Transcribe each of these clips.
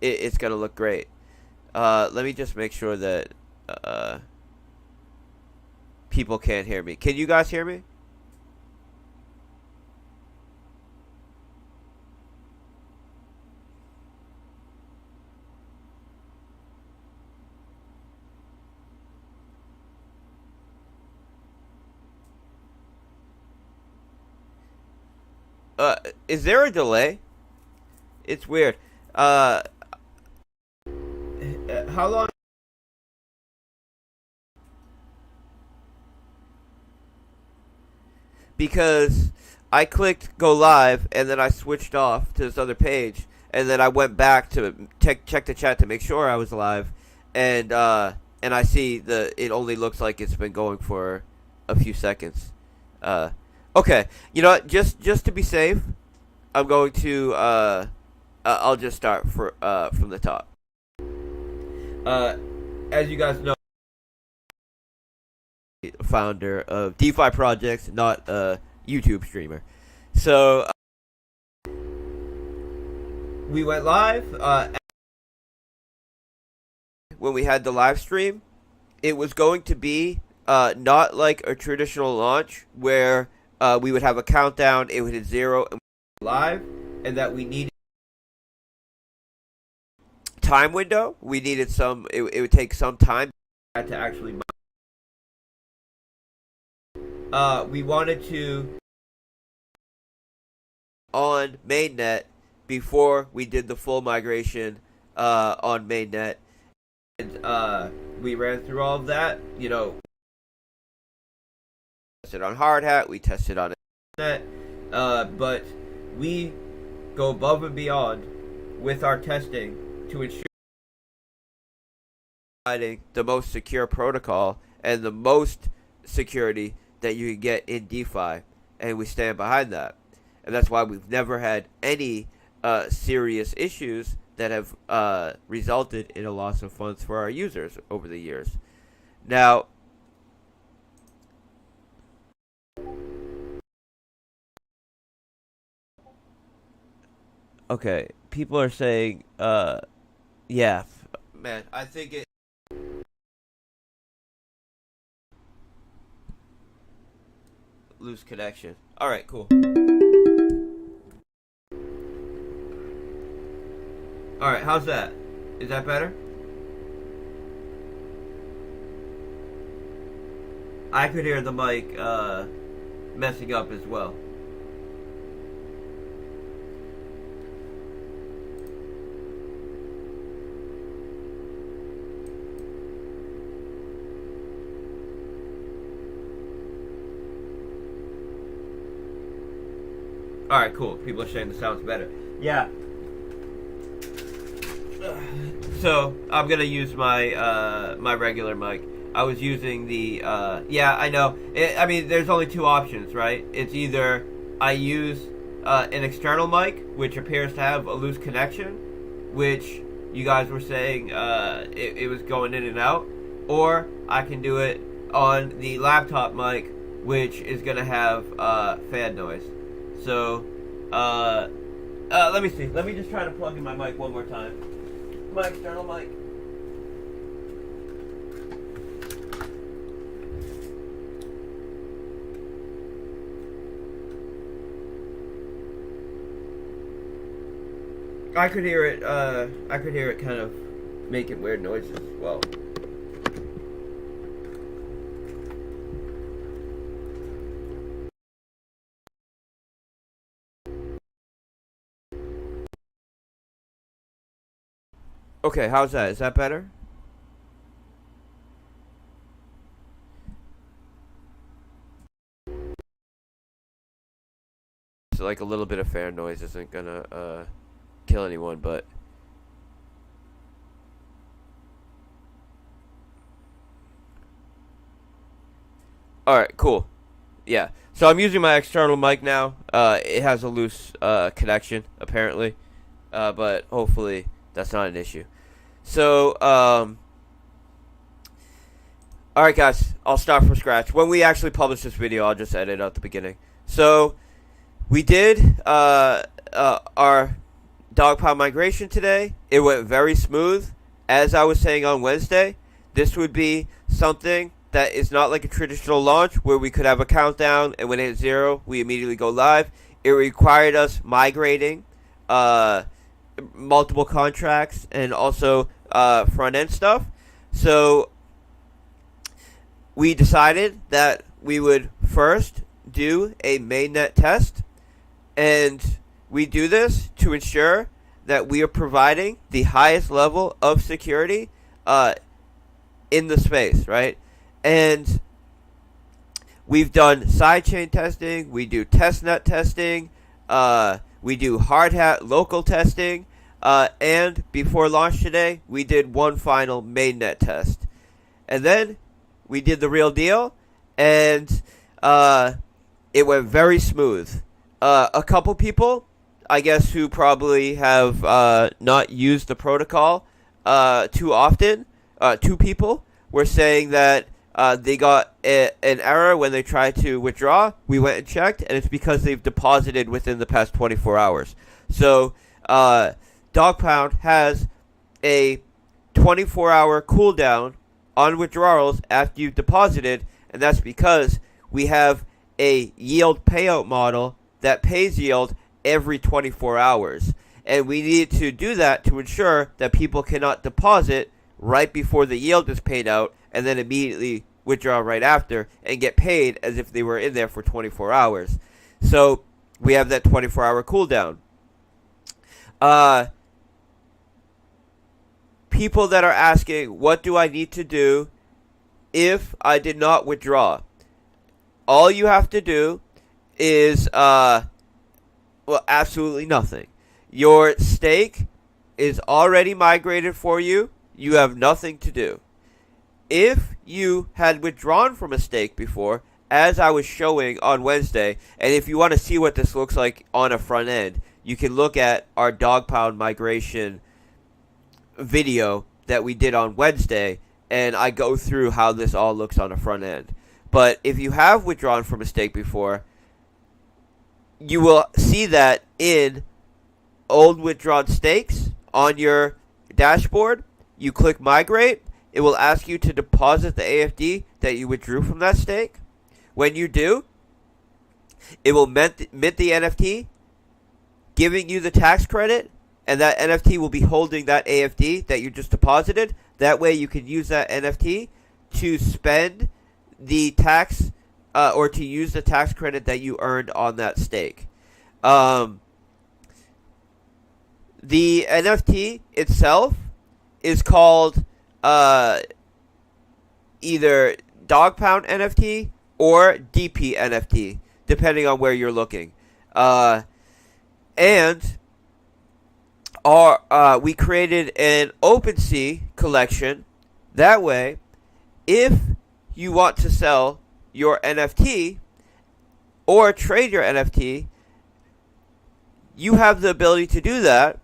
it's gonna look great. Let me just make sure that people can't hear me. Can you guys hear me? Is there a delay? It's weird. Uh, how long? Because I clicked go live and then I switched off to this other page and then I went back to check the chat to make sure I was live, and I see it only looks like it's been going for a few seconds. Okay, you know what? Just to be safe, I'm going to I'll just start from the top. As you guys know, founder of DeFi projects, not a YouTube streamer. So we went live. When we had the live stream, it was going to be not like a traditional launch where we would have a countdown, it would hit 0, and live, and that we needed time window. We needed some. It would take some time to actually. We wanted to on mainnet before we did the full migration on mainnet, and we ran through all of that. You know, tested on hard hat, we tested on internet, but we go above and beyond with our testing to ensure providing the most secure protocol and the most security that you can get in DeFi, and we stand behind that. And that's why we've never had any serious issues that have resulted in a loss of funds for our users over the years. Now, okay, people are saying, yeah, man, I think it. Loose connection. All right, cool. All right, how's that? Is that better? I could hear the mic messing up as well. Alright, cool. People are saying the sound's better. Yeah. So, I'm gonna use my my regular mic. I was using the, yeah, I know. I mean, there's only two options, right? It's either I use an external mic, which appears to have a loose connection, which you guys were saying it was going in and out, or I can do it on the laptop mic, which is gonna have fan noise. So, let me see. Let me just try to plug in my mic one more time. My external mic. I could hear it. I could hear it kind of making weird noises as well. Okay, how's that? Is that better? So like a little bit of fan noise isn't gonna kill anyone, but alright, cool. Yeah. So I'm using my external mic now. It has a loose connection, apparently. But hopefully that's not an issue. So, alright guys, I'll start from scratch. When we actually publish this video, I'll just edit out the beginning. So, we did our dog pound migration today. It went very smooth. As I was saying on Wednesday, this would be something that is not like a traditional launch where we could have a countdown and when it hits 0, we immediately go live. It required us migrating multiple contracts and also front end stuff. So we decided that we would first do a mainnet test, and we do this to ensure that we are providing the highest level of security in the space, right? And we've done sidechain testing, we do testnet testing, we do hard hat local testing, and before launch today, we did one final mainnet test. And then we did the real deal, and it went very smooth. A couple people, I guess, who probably have not used the protocol too often, 2 people were saying that they got an error when they tried to withdraw. We went and checked, and it's because they've deposited within the past 24 hours. So Dog Pound has a 24-hour cooldown on withdrawals after you've deposited, and that's because we have a yield payout model that pays yield every 24 hours. And we need to do that to ensure that people cannot deposit right before the yield is paid out and then immediately withdraw right after and get paid as if they were in there for 24 hours. So we have that 24-hour cooldown. People that are asking, what do I need to do if I did not withdraw? All you have to do is, absolutely nothing. Your stake is already migrated for you. You have nothing to do. If you had withdrawn from a stake before, as I was showing on Wednesday, and if you want to see what this looks like on a front end, you can look at our dog pound migration video that we did on Wednesday, and I go through how this all looks on the front end. But if you have withdrawn from a stake before, you will see that in old withdrawn stakes on your dashboard. You click migrate. It will ask you to deposit the AFD that you withdrew from that stake. When you do, it will mint the NFT, giving you the tax credit, and that NFT will be holding that AFD that you just deposited. That way you can use that NFT to spend the tax or to use the tax credit that you earned on that stake. The NFT itself is called either Dog Pound NFT or DP NFT, depending on where you're looking. And we created an OpenSea collection. That way, if you want to sell your NFT or trade your NFT, you have the ability to do that,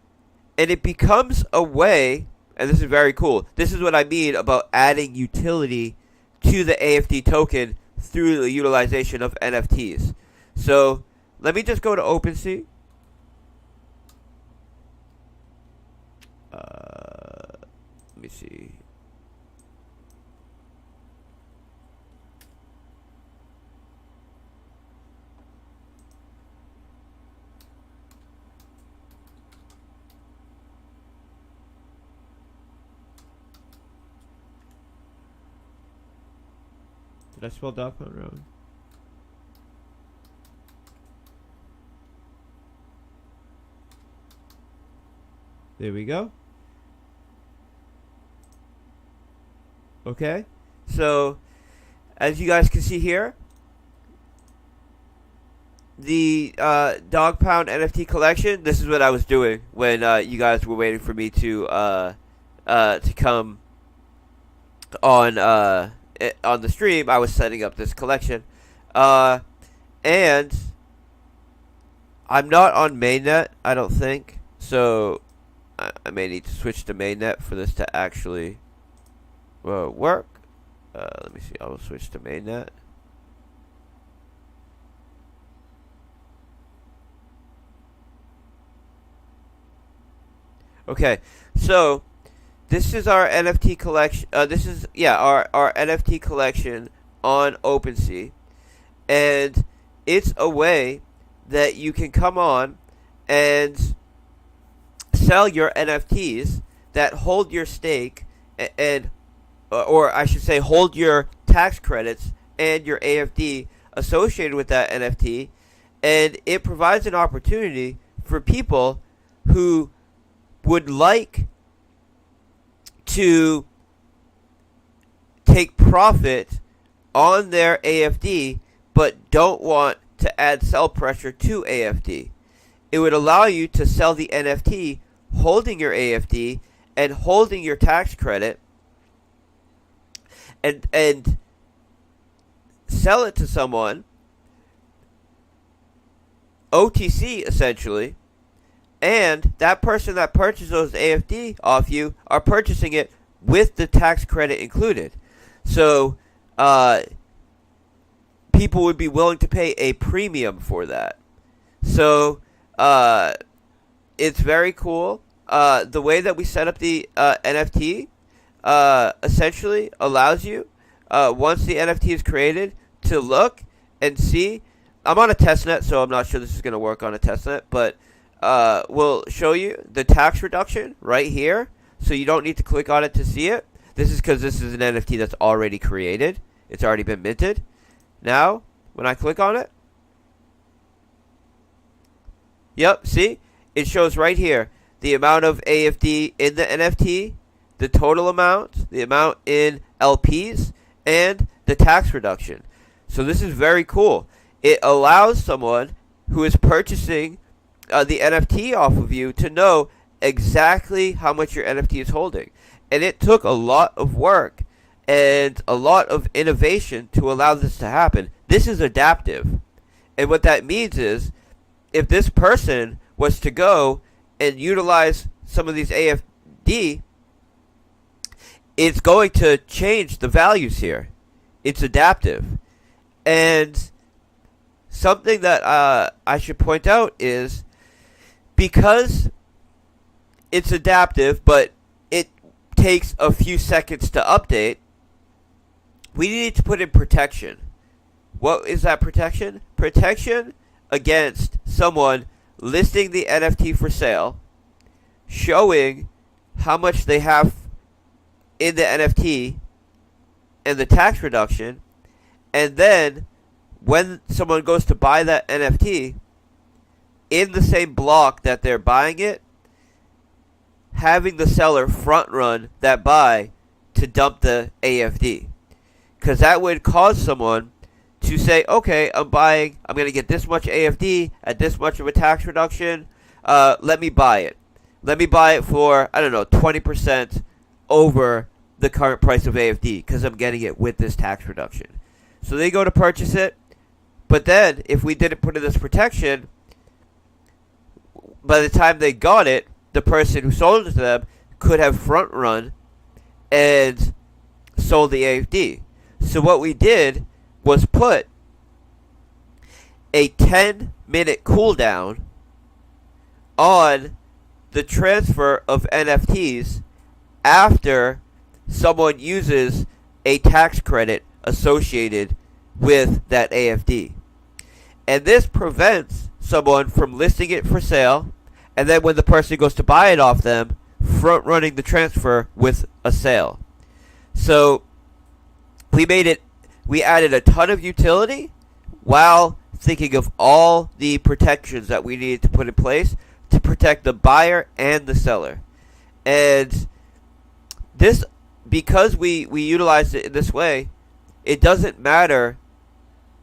and it becomes a way, and this is very cool. This is what I mean about adding utility to the AFD token through the utilization of NFTs. So let me just go to OpenSea. Let me see. Did I spell dog pound wrong? There we go. Okay. So, as you guys can see here, the dog pound NFT collection. This is what I was doing when you guys were waiting for me to come on the stream. I was setting up this collection, and I'm not on mainnet, I don't think. So I may need to switch to mainnet for this to actually work. Let me see. I will switch to mainnet. Okay, so this is our NFT collection. Our NFT collection on OpenSea, and it's a way that you can come on and sell your NFTs that hold your stake and or I should say hold your tax credits and your AFD associated with that NFT, and it provides an opportunity for people who would like to take profit on their AFD but don't want to add sell pressure to AFD. It would allow you to sell the NFT holding your AFD and holding your tax credit and sell it to someone OTC essentially, and that person that purchased those AFD off you are purchasing it with the tax credit included. So people would be willing to pay a premium for that. So it's very cool. The way that we set up the NFT essentially allows you, once the NFT is created, to look and see. I'm on a testnet, so I'm not sure this is going to work on a testnet, but we'll show you the tax reduction right here, so you don't need to click on it to see it. This is because this is an NFT that's already created. It's already been minted. Now, when I click on it, yep, see? It shows right here the amount of AFD in the NFT, the total amount, the amount in LPs, and the tax reduction. So this is very cool. It allows someone who is purchasing the NFT off of you to know exactly how much your NFT is holding. And it took a lot of work and a lot of innovation to allow this to happen. This is adaptive. And what that means is, if this person was to go and utilize some of these AFD, it's going to change the values here. It's adaptive. And something that I should point out is, because it's adaptive, but it takes a few seconds to update, we need to put in protection. What is that protection? Protection against someone listing the NFT for sale, showing how much they have in the NFT and the tax reduction, and then when someone goes to buy that NFT, in the same block that they're buying it, having the seller front run that buy to dump the AFD. Because that would cause someone to say, okay, I'm going to get this much AFD at this much of a tax reduction. Let me buy it. Let me buy it for, 20% over the current price of AFD because I'm getting it with this tax reduction. So they go to purchase it. But then, if we didn't put in this protection, by the time they got it, the person who sold it to them could have front run and sold the AFD. So what we did was put a 10-minute cooldown on the transfer of NFTs after someone uses a tax credit associated with that AFD. And this prevents someone from listing it for sale, and then when the person goes to buy it off them, front running the transfer with a sale. So we added a ton of utility while thinking of all the protections that we needed to put in place to protect the buyer and the seller. And this, because we utilized it in this way, it doesn't matter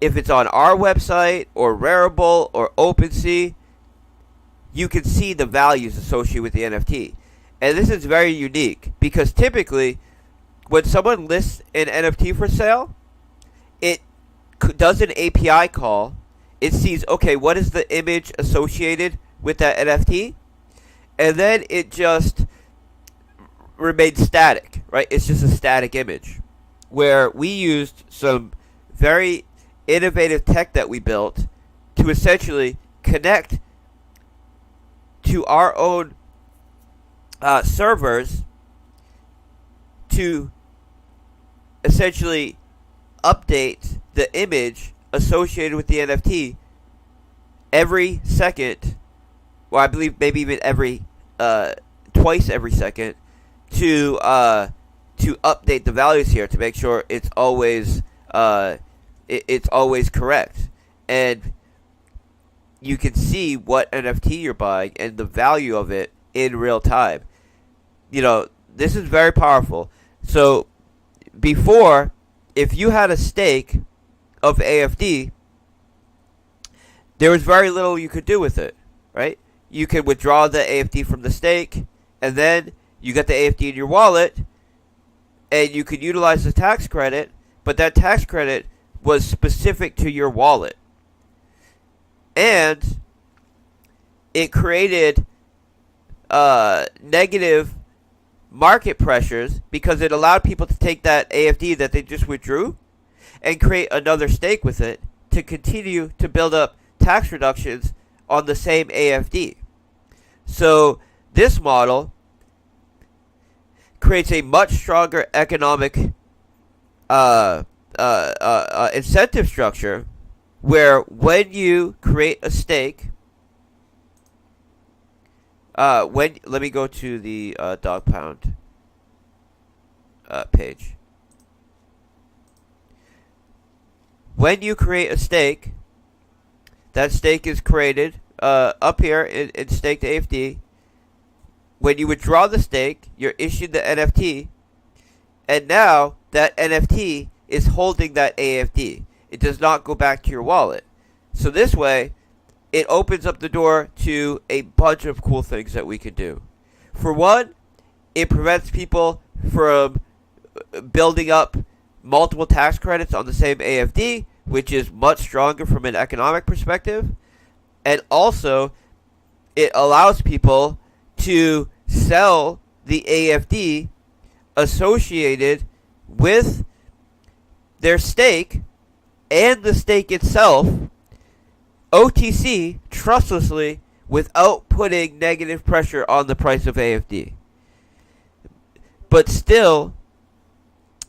if it's on our website or Rarible or OpenSea. You can see the values associated with the NFT. And this is very unique because typically when someone lists an NFT for sale, it does an API call. It sees, okay, what is the image associated with that NFT? And then it just remains static, right? It's just a static image. Where we used some very innovative tech that we built to essentially connect to our own servers to essentially update the image associated with the NFT every second, or I believe maybe even twice every second, to update the values here to make sure it's always correct, and you can see what NFT you're buying and the value of it in real time. This is very powerful. So before, if you had a stake of AFD, there was very little you could do with it, right? You could withdraw the AFD from the stake, and then you get the AFD in your wallet, and you could utilize the tax credit, but that tax credit was specific to your wallet. And it created negative market pressures because it allowed people to take that AFD that they just withdrew and create another stake with it to continue to build up tax reductions on the same AFD. So this model creates a much stronger economic incentive structure where when you create a stake, let me go to the dog pound page. When you create a stake, that stake is created up here in staked AFD. When you withdraw the stake, you're issued the NFT, and now that NFT is holding that AFD. It does not go back to your wallet. So this way, it opens up the door to a bunch of cool things that we can do. For one, it prevents people from building up multiple tax credits on the same AFD, which is much stronger from an economic perspective. And also, it allows people to sell the AFD associated with their stake and the stake itself OTC trustlessly without putting negative pressure on the price of AFD. But still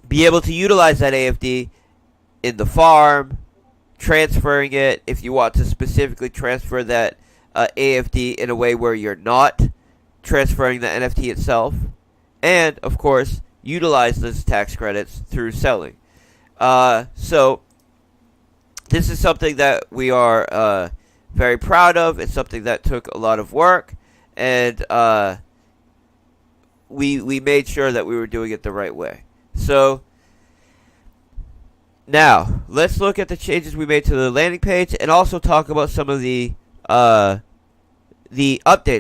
be able to utilize that AFD in the farm, transferring it if you want to specifically transfer that AFD in a way where you're not transferring the NFT itself, and of course utilize those tax credits through selling. So this is something that we are very proud of. It's something that took a lot of work, and we made sure that we were doing it the right way. So now let's look at the changes we made to the landing page, and also talk about some of the updates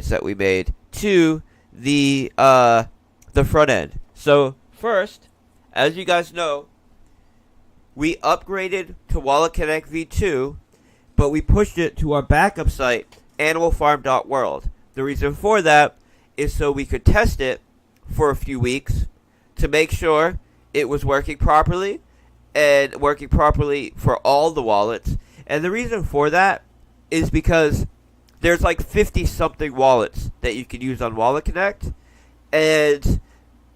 that we made to the front end. So first, as you guys know, we upgraded to Wallet Connect v2, but we pushed it to our backup site, AnimalFarm.world. The reason for that is so we could test it for a few weeks to make sure it was working properly, and working properly for all the wallets. And the reason for that is because there's like 50-something wallets that you can use on Wallet Connect, and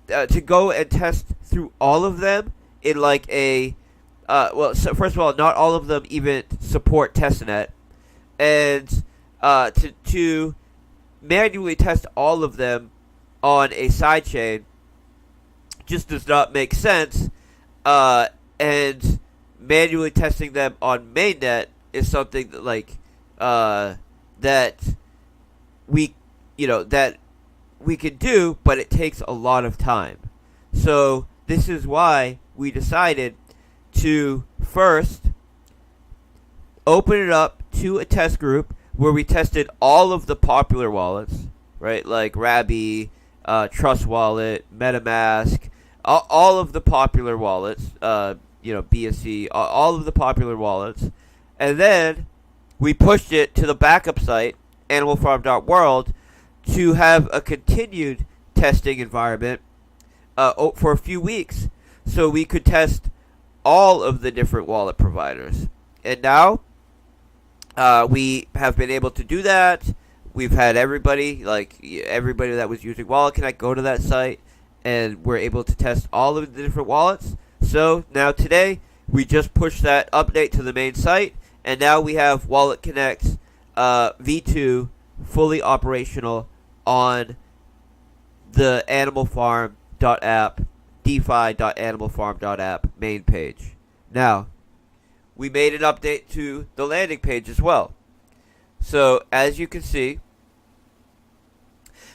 to go and test through all of them in like a so first of all, not all of them even support testnet, and to manually test all of them on a sidechain just does not make sense, and manually testing them on mainnet is something that that we can do, but it takes a lot of time. So this is why we decided to first open it up to a test group where we tested all of the popular wallets, right? Like Rabby, Trust Wallet, MetaMask, all of the popular wallets, BSC, all of the popular wallets. And then we pushed it to the backup site, AnimalFarm.world, to have a continued testing environment for a few weeks, so we could test all of the different wallet providers. And now we have been able to do that. we've had everybody that was using Wallet Connect go to that site, and we're able to test all of the different wallets. So now today we just pushed that update to the main site, and now we have Wallet Connect V2 fully operational on the AnimalFarm.app, DeFi.AnimalFarm.app main page. Now, we made an update to the landing page as well. So, as you can see,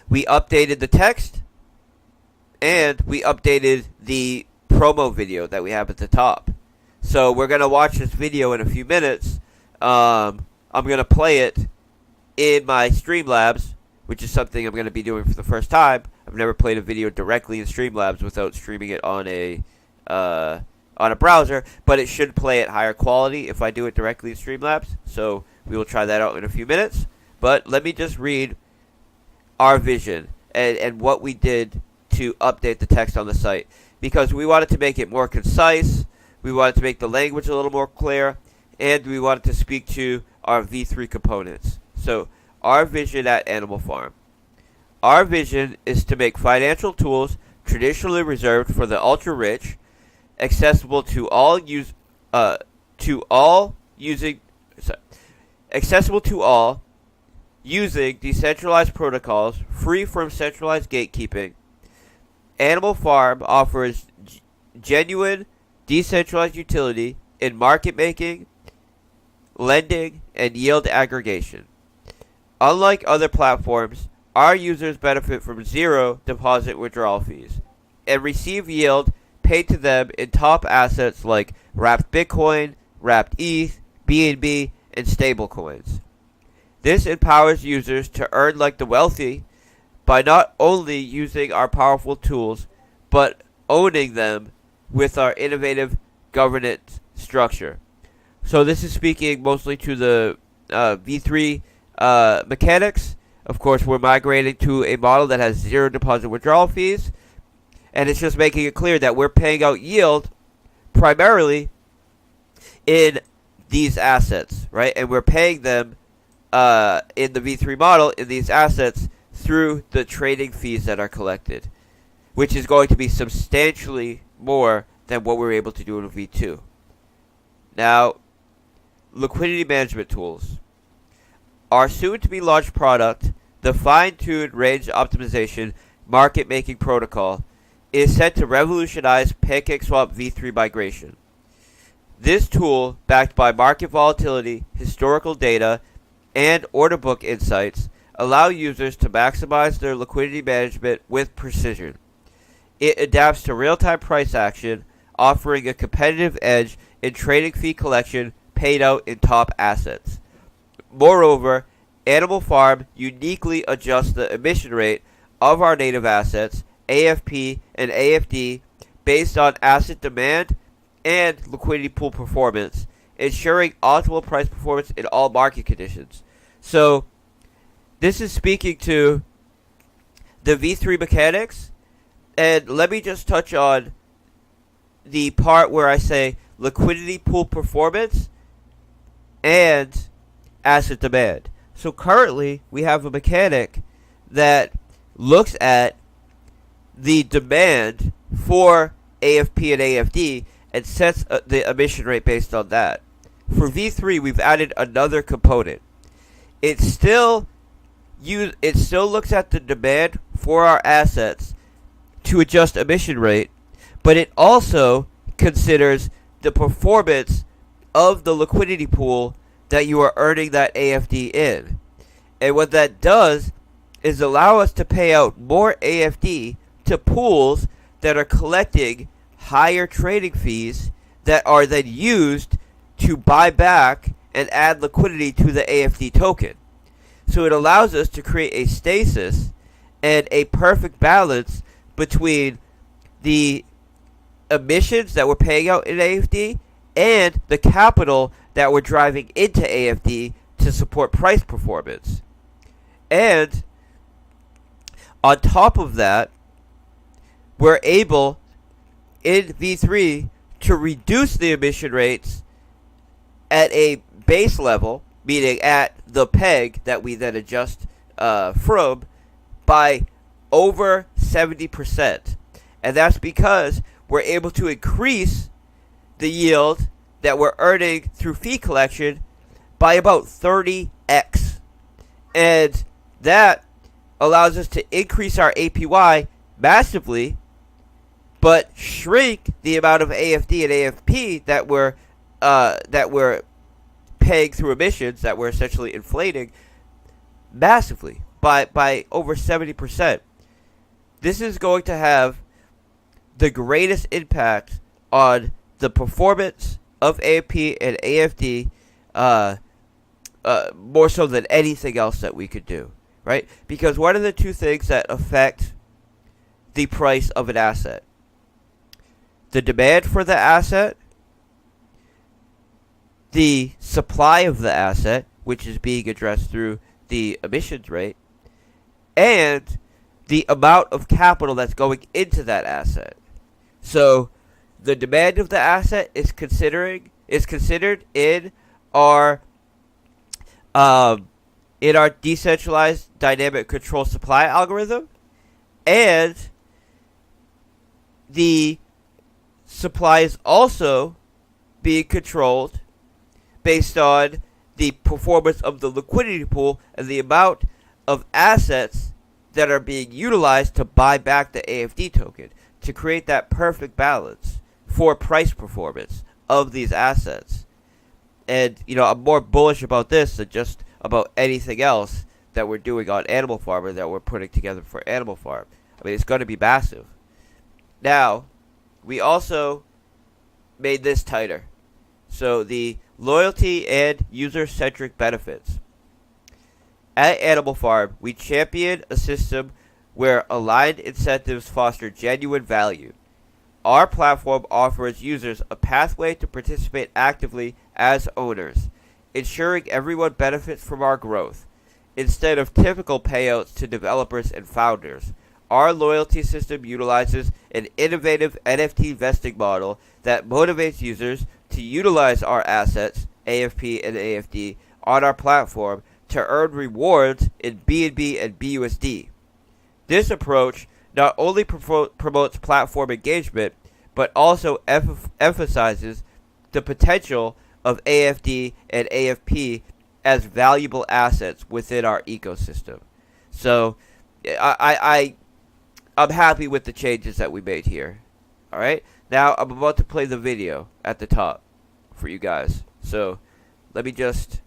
we updated the text, and we updated the promo video that we have at the top. So, we're going to watch this video in a few minutes. I'm going to play it in my Streamlabs, which is something I'm going to be doing for the first time. I've never played a video directly in Streamlabs without streaming it on a browser, but it should play at higher quality if I do it directly in Streamlabs. So we will try that out in a few minutes. But let me just read our vision and what we did to update the text on the site, because we wanted to make it more concise, we wanted to make the language a little more clear, and we wanted to speak to our V3 components. So our vision at Animal Farm. Our vision is to make financial tools traditionally reserved for the ultra-rich accessible to all using decentralized protocols free from centralized gatekeeping. Animal Farm offers genuine decentralized utility in market making, lending, and yield aggregation. Unlike other platforms, our users benefit from zero deposit withdrawal fees and receive yield paid to them in top assets like wrapped Bitcoin, wrapped ETH, BNB, and stablecoins. This empowers users to earn like the wealthy by not only using our powerful tools, but owning them with our innovative governance structure. So this is speaking mostly to the V3 mechanics. Of course, we're migrating to a model that has zero deposit withdrawal fees, and it's just making it clear that we're paying out yield primarily in these assets, right? And we're paying them in the V3 model in these assets through the trading fees that are collected, which is going to be substantially more than what we're able to do in V2. Now, liquidity management tools. Our soon-to-be launched product, the fine-tuned range optimization market-making protocol, is set to revolutionize PancakeSwap V3 migration. This tool, backed by market volatility, historical data, and order book insights, allow users to maximize their liquidity management with precision. It adapts to real-time price action, offering a competitive edge in trading fee collection paid out in top assets. Moreover, Animal Farm uniquely adjusts the emission rate of our native assets, AFP and AFD, based on asset demand and liquidity pool performance, ensuring optimal price performance in all market conditions. So, this is speaking to the V3 mechanics, and let me just touch on the part where I say liquidity pool performance and asset demand. So currently, we have a mechanic that looks at the demand for AFP and AFD and sets the emission rate based on that. For V3, we've added another component. It still looks at the demand for our assets to adjust emission rate, but it also considers the performance of the liquidity pool that you are earning that AFD in. And what that does is allow us to pay out more AFD to pools that are collecting higher trading fees that are then used to buy back and add liquidity to the AFD token. So it allows us to create a stasis and a perfect balance between the emissions that we're paying out in AFD and the capital that we're driving into AFD to support price performance. And on top of that, we're able in V3 to reduce the emission rates at a base level, meaning at the peg that we then adjust from by over 70%. And that's because we're able to increase the yield that we're earning through fee collection by about 30x. And that allows us to increase our APY massively, but shrink the amount of AFD and AFP that we're paying through emissions, that we're essentially inflating massively by over 70%. This is going to have the greatest impact on the performance of AFP and AFD, more so than anything else that we could do, right? Because one of the two things that affect the price of an asset: the demand for the asset, the supply of the asset, which is being addressed through the emissions rate, and the amount of capital that's going into that asset. So the demand of the asset is considered in our decentralized dynamic control supply algorithm, and the supply is also being controlled based on the performance of the liquidity pool and the amount of assets that are being utilized to buy back the AFD token, to create that perfect balance for price performance of these assets. And, I'm more bullish about this than just about anything else that we're doing on Animal Farm or that we're putting together for Animal Farm. I mean, it's going to be massive. Now, we also made this tighter. So the loyalty and user-centric benefits. At Animal Farm, we champion a system where aligned incentives foster genuine value. Our platform offers users a pathway to participate actively as owners, ensuring everyone benefits from our growth. Instead of typical payouts to developers and founders, our loyalty system utilizes an innovative NFT vesting model that motivates users to utilize our assets, AFP and AFD, on our platform to earn rewards in BNB and BUSD. This approach not only promotes platform engagement, but also emphasizes the potential of AFD and AFP as valuable assets within our ecosystem. So, I'm happy with the changes that we made here. All right, now I'm about to play the video at the top for you guys. So, let me just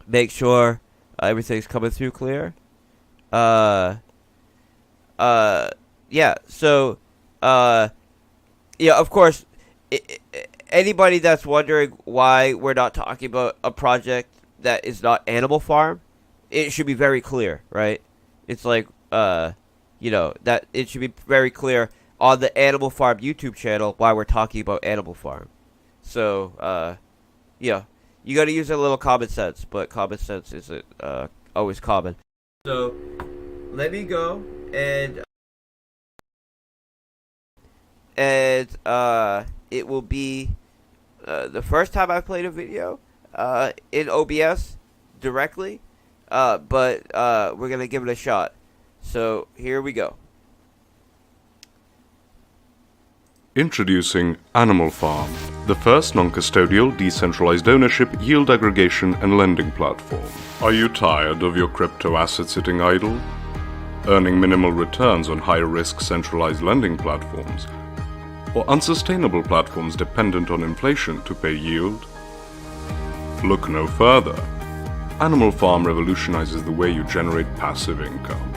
make sure everything's coming through clear. Yeah. So, yeah. Of course, anybody that's wondering why we're not talking about a project that is not Animal Farm, it should be very clear, right? It's like, that it should be very clear on the Animal Farm YouTube channel why we're talking about Animal Farm. So, yeah, you got to use a little common sense, but common sense isn't always common. So, let me go and it will be the first time I played a video in OBS directly, but we're gonna give it a shot. So here we go. Introducing Animal Farm, the first non-custodial decentralized ownership, yield aggregation and lending platform. Are you tired of your crypto asset sitting idle? Earning minimal returns on high-risk centralized lending platforms? Or unsustainable platforms dependent on inflation to pay yield? Look no further. Animal Farm revolutionizes the way you generate passive income.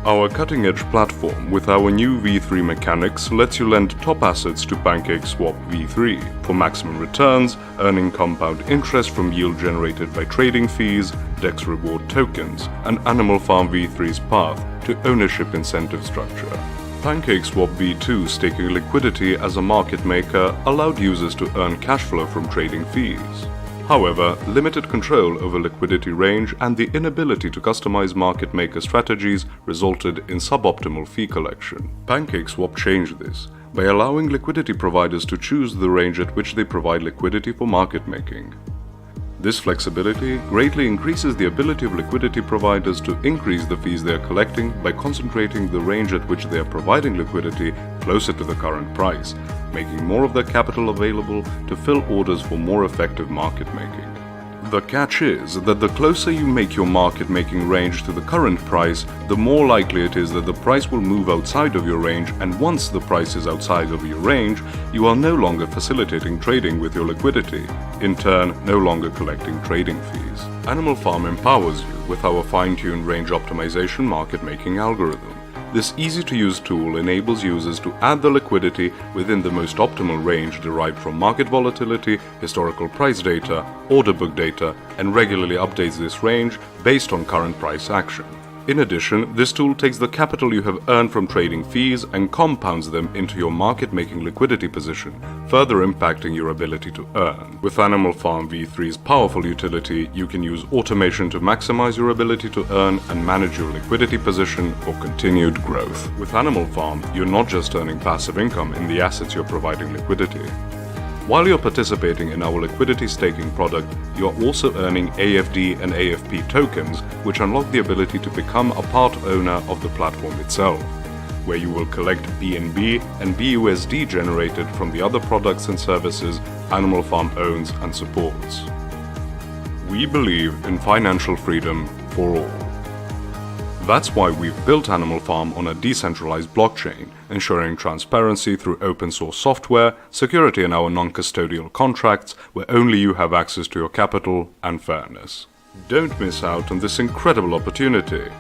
Our cutting-edge platform with our new V3 mechanics lets you lend top assets to PancakeSwap V3 for maximum returns, earning compound interest from yield generated by trading fees, DEX reward tokens, and Animal Farm V3's path to ownership incentive structure. PancakeSwap V2 staking liquidity as a market maker allowed users to earn cash flow from trading fees. However, limited control over liquidity range and the inability to customize market maker strategies resulted in suboptimal fee collection. PancakeSwap changed this by allowing liquidity providers to choose the range at which they provide liquidity for market making. This flexibility greatly increases the ability of liquidity providers to increase the fees they are collecting by concentrating the range at which they are providing liquidity closer to the current price, making more of their capital available to fill orders for more effective market making. The catch is that the closer you make your market making range to the current price, the more likely it is that the price will move outside of your range, and once the price is outside of your range, you are no longer facilitating trading with your liquidity, in turn no longer collecting trading fees. Animal Farm empowers you with our fine-tuned range optimization market making algorithm. This easy-to-use tool enables users to add the liquidity within the most optimal range derived from market volatility, historical price data, order book data, and regularly updates this range based on current price action. In addition, this tool takes the capital you have earned from trading fees and compounds them into your market-making liquidity position, further impacting your ability to earn. With Animal Farm v3's powerful utility, you can use automation to maximize your ability to earn and manage your liquidity position for continued growth. With Animal Farm, you're not just earning passive income in the assets you're providing liquidity. While you're participating in our liquidity staking product, you are also earning AFD and AFP tokens, which unlock the ability to become a part owner of the platform itself, where you will collect BNB and BUSD generated from the other products and services Animal Farm owns and supports. We believe in financial freedom for all. That's why we've built Animal Farm on a decentralized blockchain, ensuring transparency through open source software, security in our non-custodial contracts, where only you have access to your capital, and fairness. Don't miss out on this incredible opportunity.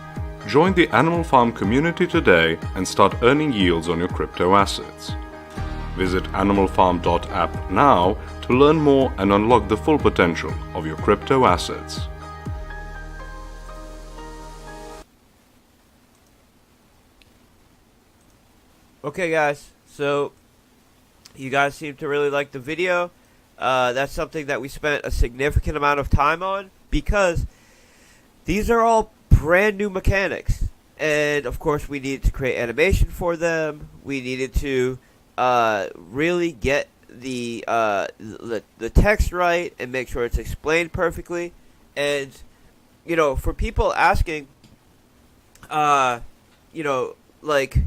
Join the Animal Farm community today and start earning yields on your crypto assets. Visit AnimalFarm.app now to learn more and unlock the full potential of your crypto assets. Okay, guys, so you guys seem to really like the video. That's something that we spent a significant amount of time on because these are all brand new mechanics. And, of course, we needed to create animation for them. We needed to really get the text right and make sure it's explained perfectly. And, you know, for people asking, you know, like...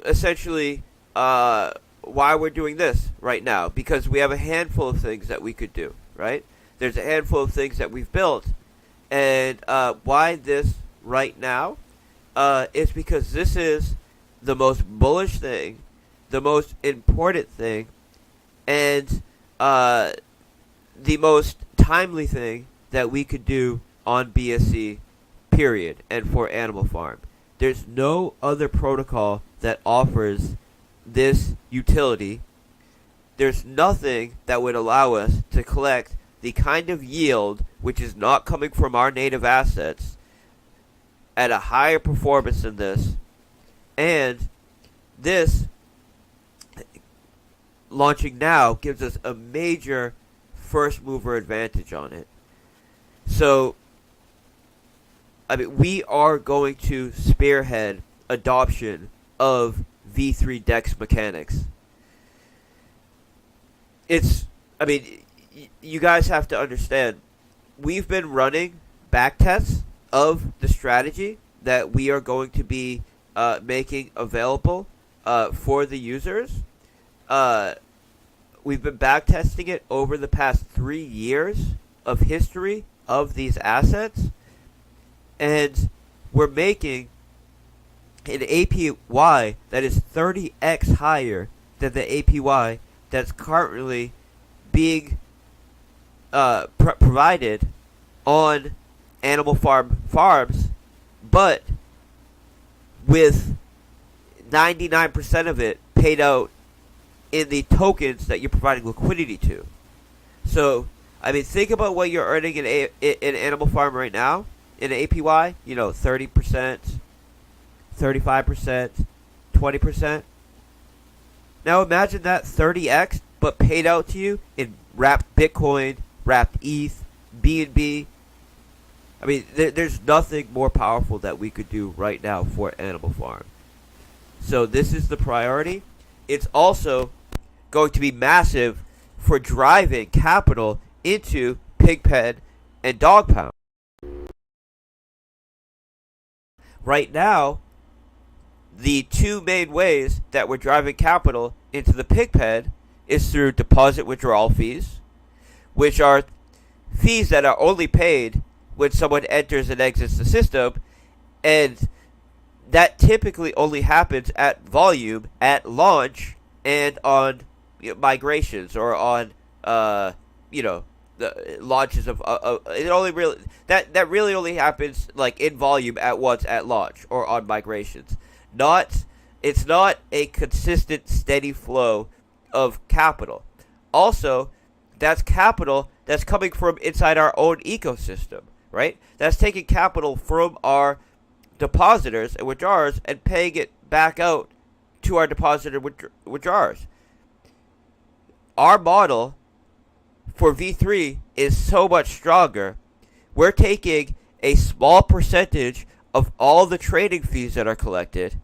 essentially why we're doing this right now, because we have a handful of things that we could do, right? There's a handful of things that we've built, and why this right now is because this is the most bullish thing, the most important thing, and the most timely thing that we could do on BSC, period, and for Animal Farm. There's no other protocol that offers this utility. There's nothing that would allow us to collect the kind of yield which is not coming from our native assets at a higher performance than this. And this launching now gives us a major first mover advantage on it. So, I mean, we are going to spearhead adoption of V3 DEX mechanics. I mean, you guys have to understand, we've been running backtests of the strategy that we are going to be making available for the users. We've been backtesting it over the past 3 years of history of these assets. And we're making an APY that is 30x higher than the APY that's currently being provided on Animal Farm farms, but with 99% of it paid out in the tokens that you're providing liquidity to. So, I mean, think about what you're earning in Animal Farm right now. In an APY, you know, 30%, 35%, 20%. Now imagine that 30x, but paid out to you in wrapped Bitcoin, wrapped ETH, BNB. I mean, there's nothing more powerful that we could do right now for Animal Farm. So this is the priority. It's also going to be massive for driving capital into Pigpen and Dogpound. Right now, the two main ways that we're driving capital into the Pigpen is through deposit withdrawal fees, which are fees that are only paid when someone enters and exits the system, and that typically only happens at volume, at launch, and on migrations or on the launches of it only really that really only happens like in volume at once at launch or on migrations. It's not a consistent steady flow of capital. Also, that's capital that's coming from inside our own ecosystem, right? That's taking capital from our depositors and withdrawers and paying it back out to our depositor withdrawers. Our model for V3 is so much stronger. We're taking a small percentage of all the trading fees that are collected,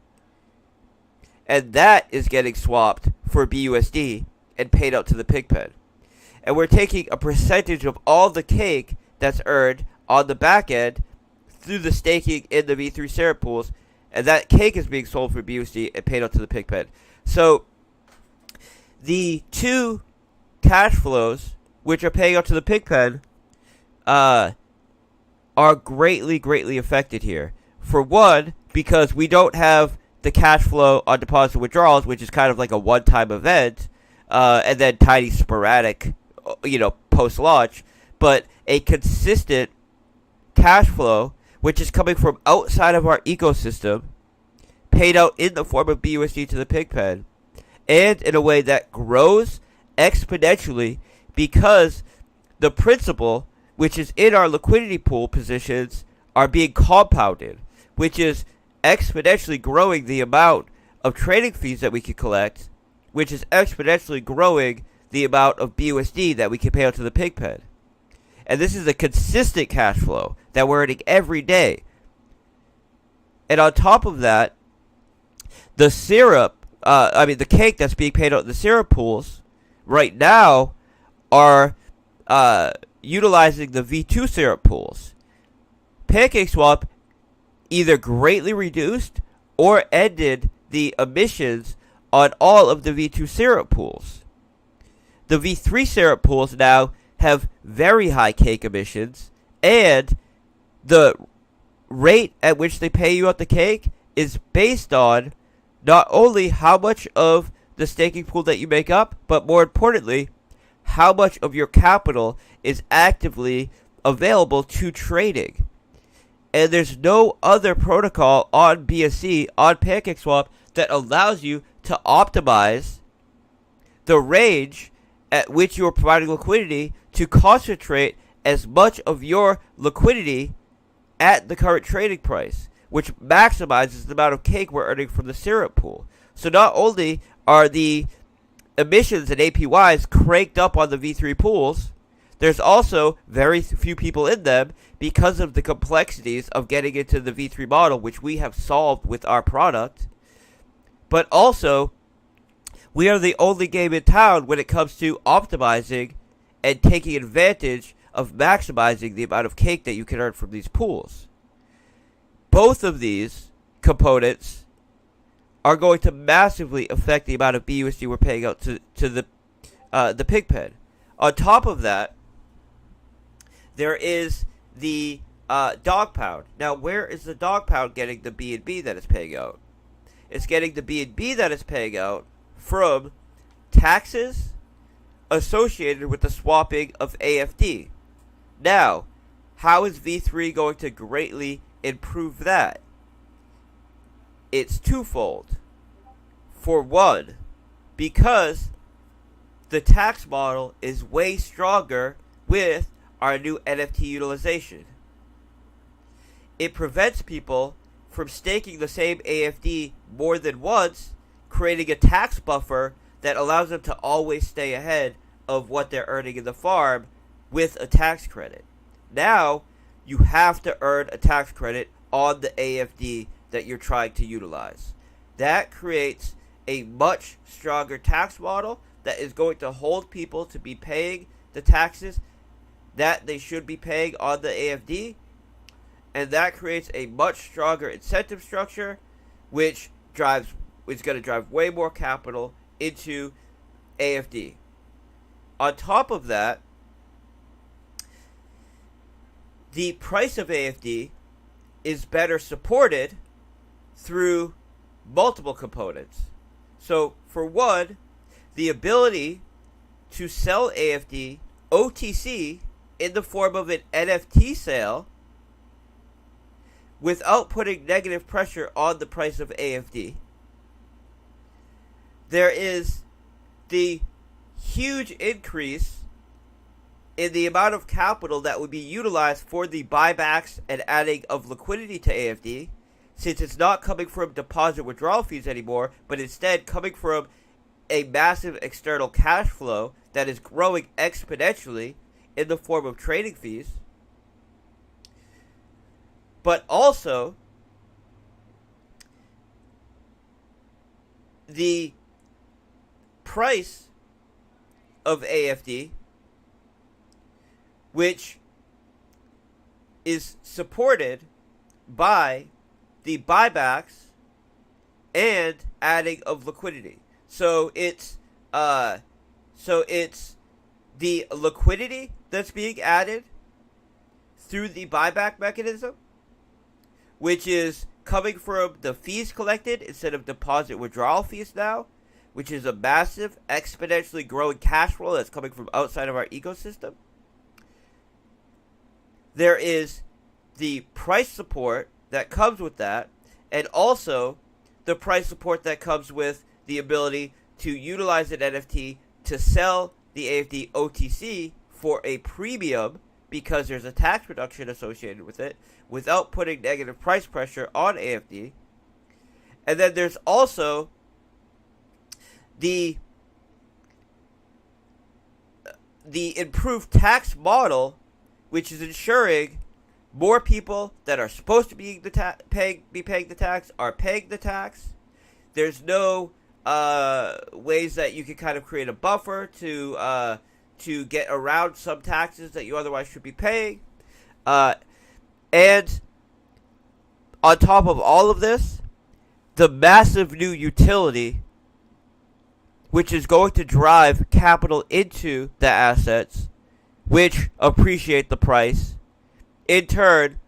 and that is getting swapped for BUSD and paid out to the Pigpen. And we're taking a percentage of all the cake that's earned on the back end through the staking in the V3 syrup pools, and that cake is being sold for BUSD and paid out to the Pigpen. So the two cash flows which are paying out to the Pigpen are greatly affected here. For one, because we don't have the cash flow on deposit withdrawals, which is kind of like a one-time event, and then tiny sporadic, post-launch, but a consistent cash flow, which is coming from outside of our ecosystem, paid out in the form of BUSD to the Pigpen, and in a way that grows exponentially because the principal, which is in our liquidity pool positions, are being compounded, which is exponentially growing the amount of trading fees that we can collect, which is exponentially growing the amount of BUSD that we can pay out to the Pigpen. And this is a consistent cash flow that we're earning every day. And on top of that, the the cake that's being paid out in the syrup pools right now are utilizing the V2 syrup pools. PancakeSwap either greatly reduced or ended the emissions on all of the V2 syrup pools. The V3 syrup pools now have very high cake emissions, and the rate at which they pay you out the cake is based on not only how much of the staking pool that you make up, but more importantly, how much of your capital is actively available to trading. And there's no other protocol on BSC, on PancakeSwap, that allows you to optimize the range at which you are providing liquidity to concentrate as much of your liquidity at the current trading price, which maximizes the amount of cake we're earning from the syrup pool. So not only are the emissions and APYs cranked up on the V3 pools, there's also very few people in them because of the complexities of getting into the V3 model, which we have solved with our product. But also, we are the only game in town when it comes to optimizing and taking advantage of maximizing the amount of cake that you can earn from these pools. Both of these components are going to massively affect the amount of BUSD we're paying out to the Pigpen. On top of that, there is the dog pound. Now, where is the dog pound getting the BNB that it's paying out? It's getting the BNB that it's paying out from taxes associated with the swapping of AFD. Now, how is V3 going to greatly improve that? It's twofold. For one, because the tax model is way stronger with our new NFT utilization. It prevents people from staking the same AFD more than once, creating a tax buffer that allows them to always stay ahead of what they're earning in the farm with a tax credit. Now, you have to earn a tax credit on the AFD that you're trying to utilize. That creates a much stronger tax model that is going to hold people to be paying the taxes that they should be paying on the AFD, and that creates a much stronger incentive structure, which is going to drive way more capital into AFD. On top of that, the price of AFD is better supported through multiple components. So, for one, the ability to sell AFD OTC in the form of an NFT sale without putting negative pressure on the price of AFD. There is the huge increase in the amount of capital that would be utilized for the buybacks and adding of liquidity to AFD, since it's not coming from deposit withdrawal fees anymore, but instead coming from a massive external cash flow that is growing exponentially in the form of trading fees. But also, the price of AFD, which is supported by the buybacks and adding of liquidity. So it's the liquidity that's being added through the buyback mechanism, which is coming from the fees collected instead of deposit withdrawal fees now, which is a massive, exponentially growing cash flow that's coming from outside of our ecosystem. There is the price support that comes with that, and also the price support that comes with the ability to utilize an NFT to sell the AFD OTC for a premium, because there's a tax reduction associated with it, without putting negative price pressure on AFD. And then there's also the improved tax model, which is ensuring more people that are supposed to be paying the tax are paying the tax. There's no ways that you can kind of create a buffer to get around some taxes that you otherwise should be paying. And on top of all of this, the massive new utility, which is going to drive capital into the assets, which appreciate the price, in turn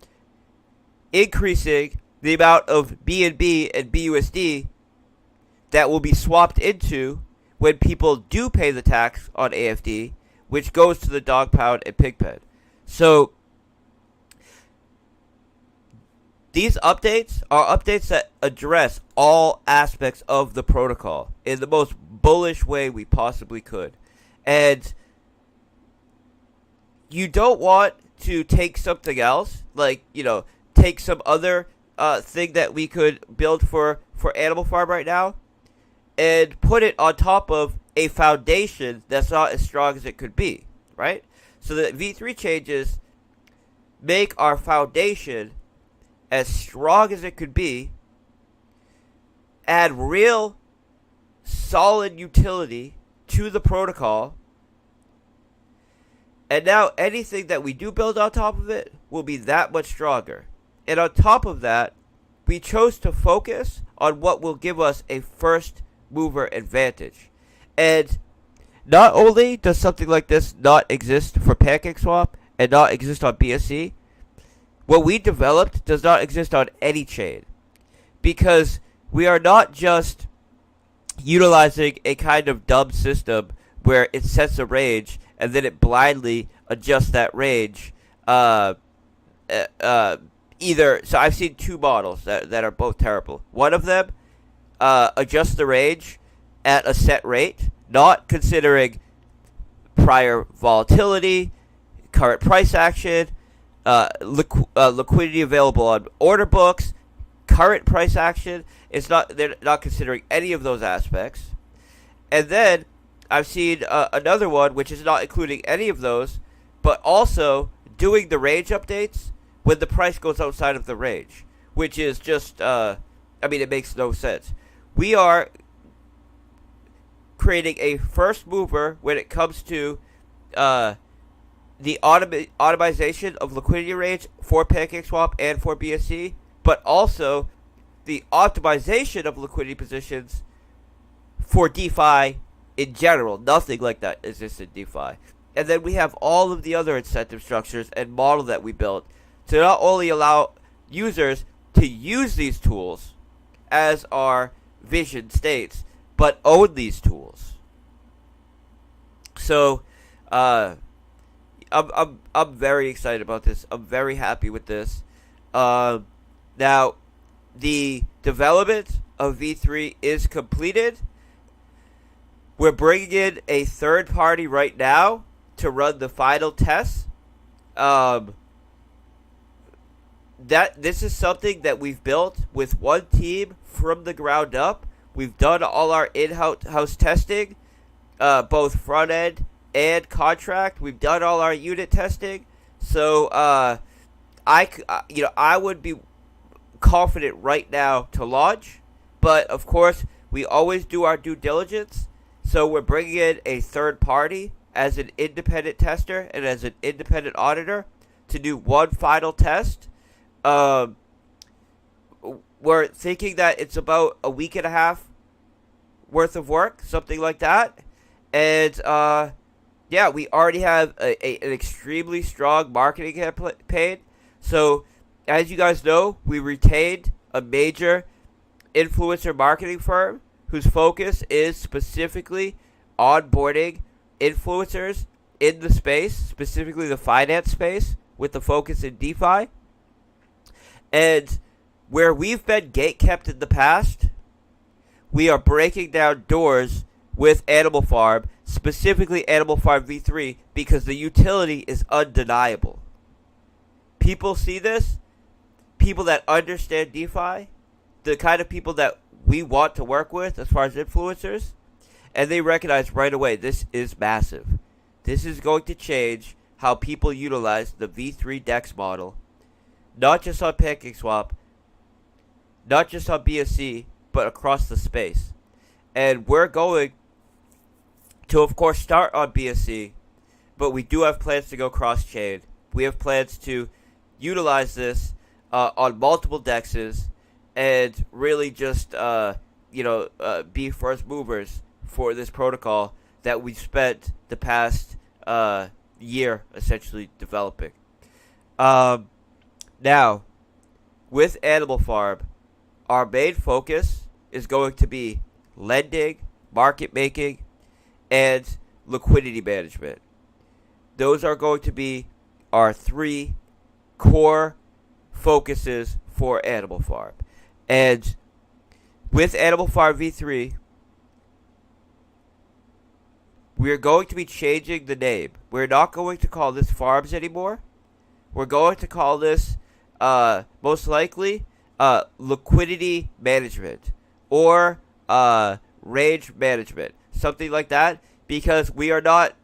increasing the amount of BNB and BUSD that will be swapped into when people do pay the tax on AFD, which goes to the dog pound and pig pen. So these updates are updates that address all aspects of the protocol in the most bullish way we possibly could. And you don't want to take something else, like, take some other thing that we could build for Animal Farm right now and put it on top of a foundation that's not as strong as it could be, right? So the V3 changes make our foundation as strong as it could be, add real solid utility to the protocol, and now anything that we do build on top of it will be that much stronger. And on top of that, we chose to focus on what will give us a first mover advantage. And not only does something like this not exist for PancakeSwap and not exist on BSC, what we developed does not exist on any chain. Because we are not just utilizing a kind of dumb system where it sets a range and then it blindly adjusts that range. So I've seen two models that are both terrible. One of them adjusts the range at a set rate, not considering prior volatility, current price action, liquidity available on order books, current price action. They're not considering any of those aspects. And then I've seen another one which is not including any of those, but also doing the range updates when the price goes outside of the range, which is just, it makes no sense. We are creating a first mover when it comes to the automation of liquidity range for PancakeSwap and for BSC, but also the optimization of liquidity positions for DeFi in general. Nothing like that exists in DeFi. And then we have all of the other incentive structures and model that we built to not only allow users to use these tools as our vision states, but own these tools. So, I'm very excited about this. I'm very happy with this. Now, the development of V3 is completed. We're bringing in a third party right now to run the final tests. This is something that we've built with one team from the ground up. We've done all our in-house testing, both front end and contract. We've done all our unit testing. So I would be confident right now to launch, but of course we always do our due diligence. So we're bringing in a third party as an independent tester and as an independent auditor to do one final test. We're thinking that it's about a week and a half worth of work, something like that. And yeah, we already have an extremely strong marketing campaign. So as you guys know, we retained a major influencer marketing firm whose focus is specifically onboarding influencers in the space, specifically the finance space, with the focus in DeFi. And where we've been gatekept in the past, we are breaking down doors with Animal Farm, specifically Animal Farm V3, because the utility is undeniable. People see this, people that understand DeFi, the kind of people that we want to work with as far as influencers, and they recognize right away this is massive. This is going to change how people utilize the V3 DEX model, not just on PancakeSwap, not just on BSC, but across the space. And we're going to, of course, start on BSC, but we do have plans to go cross-chain. We have plans to utilize this on multiple DEXs and really just, be first movers for this protocol that we spent the past year essentially developing. Now, with Animal Farm, our main focus is going to be lending, market making, and liquidity management. Those are going to be our three core focuses for Animal Farm. And with Animal Farm V3, we're going to be changing the name. We're not going to call this Farms anymore. We're going to call this, most likely, liquidity management or range management, something like that, because we are not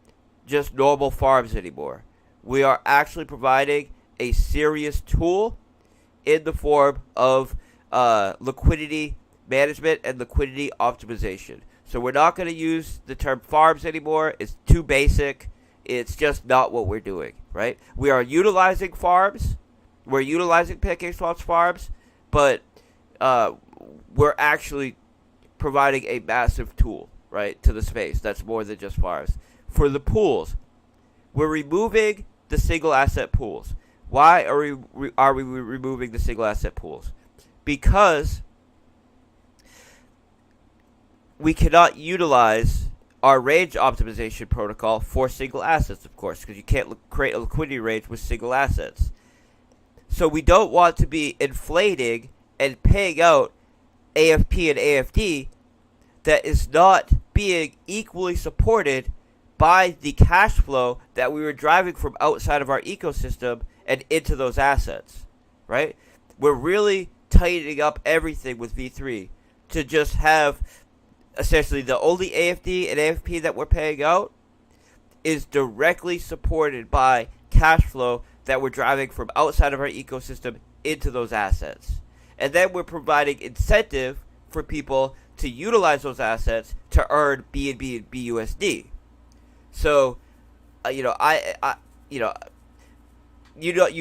just normal farms anymore. We are actually providing a serious tool in the form of liquidity management and liquidity optimization. So we're not going to use the term farms anymore. It's too basic. It's just not what we're doing, right? We are utilizing farms. We're utilizing PancakeSwap's farms, but we're actually providing a massive tool, right, to the space that's more than just farms. For the pools, we're removing the single asset pools. Why are we removing the single asset pools? Because we cannot utilize our range optimization protocol for single assets, of course, because you can't create a liquidity range with single assets. So we don't want to be inflating and paying out AFP and AFD that is not being equally supported by the cash flow that we were driving from outside of our ecosystem and into those assets, right? We're really tightening up everything with V3 to just have essentially the only AFD and AFP that we're paying out is directly supported by cash flow that we're driving from outside of our ecosystem into those assets. And then we're providing incentive for people to utilize those assets to earn BNB and BUSD. So, you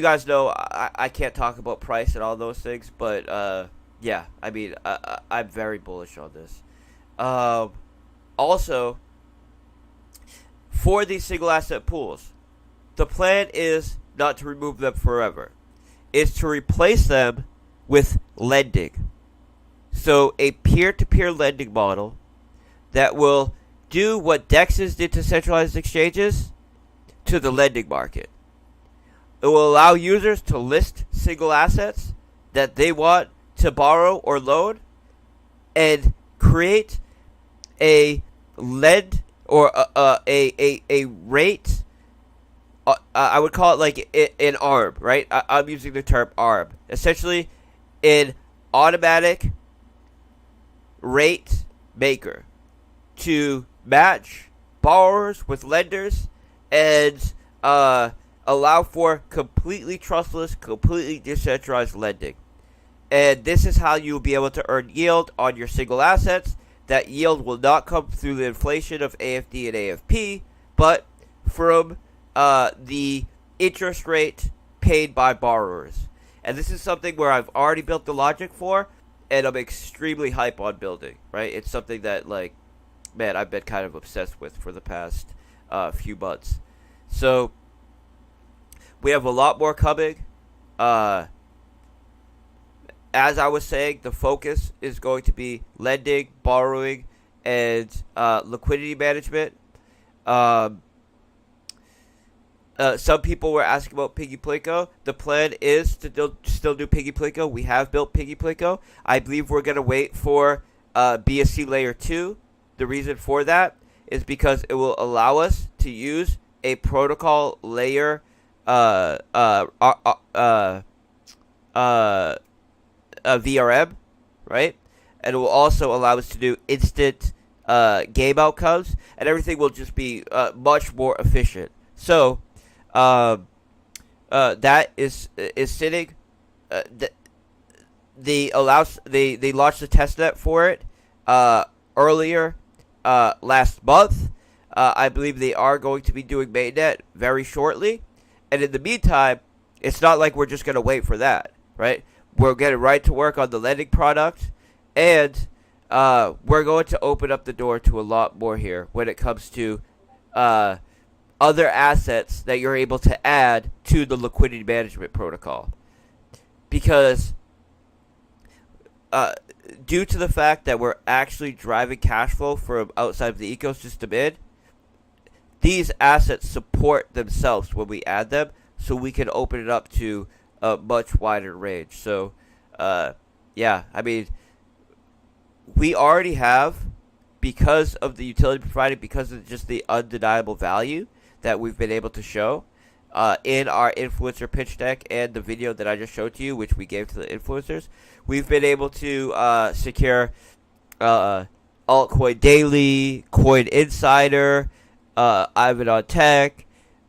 guys know I can't talk about price and all those things, but yeah, I mean, I'm very bullish on this. Also, for these single asset pools, the plan is not to remove them forever. It's to replace them with lending. So a peer-to-peer lending model that will do what DEXs did to centralized exchanges to the lending market. It will allow users to list single assets that they want to borrow or loan and create a lend or a rate. I would call it like an ARM, right? I'm using the term ARM. Essentially, an automatic rate maker to match borrowers with lenders and allow for completely trustless, completely decentralized lending. And this is how you'll be able to earn yield on your single assets. That yield will not come through the inflation of AFD and AFP, but from the interest rate paid by borrowers. And this is something where I've already built the logic for, and I'm extremely hype on building, right? It's something that, like, man, I've been kind of obsessed with for the past few months. So, we have a lot more coming. As I was saying, the focus is going to be lending, borrowing, and liquidity management. Some people were asking about Piggy Plinko. The plan is to still do Piggy Plinko. We have built Piggy Plinko. I believe we're going to wait for BSC Layer 2. The reason for that is because it will allow us to use a protocol layer VRM, right? And it will also allow us to do instant game outcomes, and everything will just be much more efficient. So, that is sitting. They launched the testnet for it earlier last month. I believe they are going to be doing mainnet very shortly, and in the meantime, it's not like we're just going to wait for that, right? We're getting right to work on the lending product, and we're going to open up the door to a lot more here when it comes to other assets that you're able to add to the liquidity management protocol. Because due to the fact that we're actually driving cash flow from outside of the ecosystem in, these assets support themselves when we add them, so we can open it up to a much wider range. So, yeah, I mean, we already have, because of the utility provided, because of just the undeniable value that we've been able to show in our influencer pitch deck and the video that I just showed to you, which we gave to the influencers, we've been able to secure Altcoin Daily, Coin Insider, Ivan on Tech,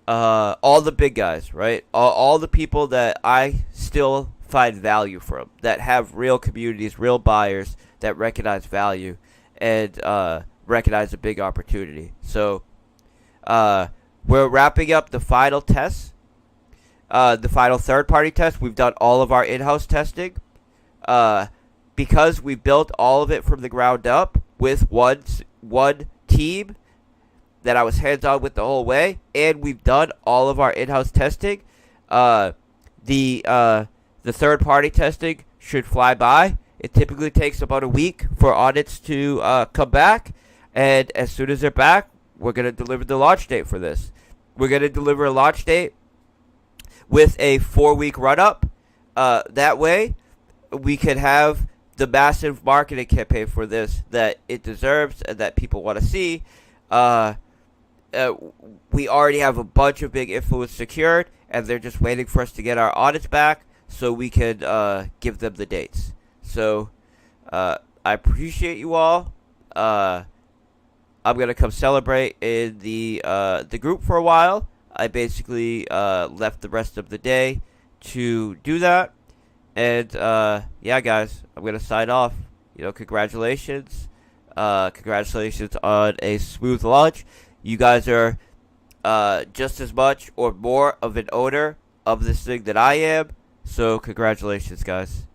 all the big guys, right? All the people that I still find value from, that have real communities, real buyers that recognize value and recognize a big opportunity. So, we're wrapping up the final tests, the final third-party tests. We've done all of our in-house testing. Because we built all of it from the ground up with one team that I was hands-on with the whole way, and we've done all of our in-house testing. The third-party testing should fly by. It typically takes about a week for audits to come back, and as soon as they're back, we're going to deliver the launch date for this. We're going to deliver a launch date with a 4-week run-up. That way, we can have the massive marketing campaign for this that it deserves and that people want to see. We already have a bunch of big influence secured, and they're just waiting for us to get our audits back so we can give them the dates. So, I appreciate you all. I'm going to come celebrate in the group for a while. I basically left the rest of the day to do that. And, yeah, guys, I'm going to sign off. Congratulations. Congratulations on a smooth launch. You guys are just as much or more of an owner of this thing than I am. So congratulations, guys.